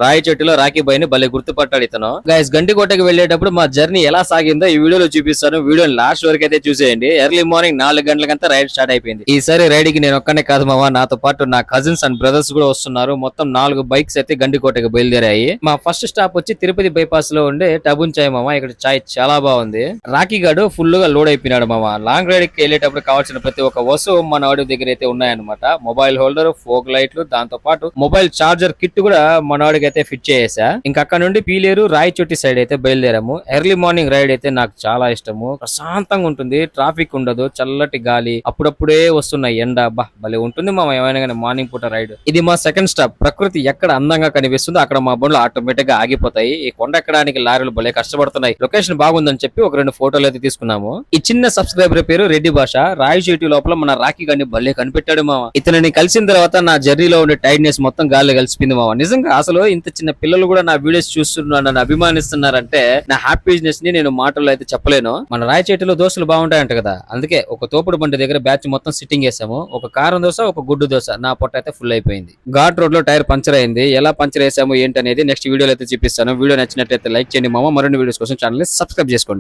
రాయి చెట్టులో రాఖీ బాయ్ ని భలే గుర్తుపట్టాడు ఇతను. గైస్ గండికోటకి వెళ్ళేటప్పుడు మా జర్నీ ఎలా సాగిందో ఈ వీడియోలో చూపిస్తాను. వీడియో లాస్ట్ వరకు అయితే చూసేయండి. ఎర్లీ మార్నింగ్ 4 గంటలకంతా రైడ్ స్టార్ట్ అయిపోయింది. ఈసారి రైడ్ కి నేను ఒక్కనే కాదు మావా, నాతో పాటు నా కజిన్స్ అండ్ బ్రదర్స్ కూడా వస్తున్నారు. మొత్తం 4 బైక్స్ అయితే గండికోటకి బయలుదేరాయి. మా ఫస్ట్ స్టాప్ వచ్చి తిరుపతి బైపాస్ లో ఉండే టబున్ చాయ్ మామ. ఇక్కడ చాయ్ చాలా బాగుంది. రాఖీ గాడు ఫుల్ గా లోడ్ అయిపోయినాడు మామ. లాంగ్ రైడ్ కి వెళ్ళేటప్పుడు కావాల్సిన ప్రతి ఒక్క వస్తువు మన వాడి దగ్గర అయితే ఉన్నాయన్నమాట. మొబైల్ హోల్డర్, ఫోక్ లైట్లు, దాంతో పాటు మొబైల్ చార్జర్ కిట్ కూడా మన వాడికి అయితే ఫిట్ చేసా. ఇంకా అక్కడ నుండి పీలేరు రాయచోటి సైడ్ అయితే బయలుదేరాము. ఎర్లీ మార్నింగ్ రైడ్ అయితే నాకు చాలా ఇష్టము. ప్రశాంతంగా ఉంటుంది, ట్రాఫిక్ ఉండదు, చల్లటి గాలి, అప్పుడప్పుడే వస్తున్న ఎండ. భలే ఉంటుంది మామ ఏమైనా కానీ మార్నింగ్ పూట రైడ్. ఇది మా సెకండ్ స్టాప్. ప్రకృతి ఎక్కడ అందంగా కనిపిస్తుందో అక్కడ మా బండ్లు ఆటోమేటిక్ గా ఆగిపోతాయి. ఈ కొండ ఎక్కడానికి లారీలు భలే కష్టపడుతున్నాయి. లొకేషన్ బాగుందని చెప్పి ఒక 2 ఫోటోలు అయితే తీసుకున్నాము. ఈ చిన్న సబ్స్క్రైబర్ పేరు రెడ్డి భాష. రాయచోటి లోపల మన రాఖీ గారిని భలే కనిపెట్టాడు మామ. ఇతనిని కలిసిన తర్వాత నా జర్నీలో ఉండే టైర్డ్నెస్ మొత్తం గాల్లో కలిసిపోయింది మామ. నిజంగా అసలు ఇంత చిన్న పిల్లలు కూడా నా వీడియోస్ చూస్తున్నారు, నన్ను అభిమానిస్తున్నారంటే నా హ్యాపీనెస్ ని నేను మాటల్లో అయితే చెప్పలేను. మన రాయచోటిలో దోశలు బాగుంటాయంట కదా, అందుకే ఒక తోపుడు బండి దగ్గర బ్యాచ్ మొత్తం సిట్టింగ్ వేసాము. ఒక కారం దోశ, ఒక గుడ్డు దోశ. నా పొట్ట అయితే ఫుల్ అయిపోయింది. ఘాట్ రోడ్ లో టైర్ పంచర్ అయింది. ఎలా పంచర్ వేసాము ఏంటనేది నెక్స్ట్ వీడియోలో అయితే చూపిస్తాను. వీడియో నచ్చినట్లయితే లైక్ చేయండి మామ. మరిన్ని వీడియోస్ కోసం ఛానల్ ని సబ్స్క్రైబ్ చేసుకోండి.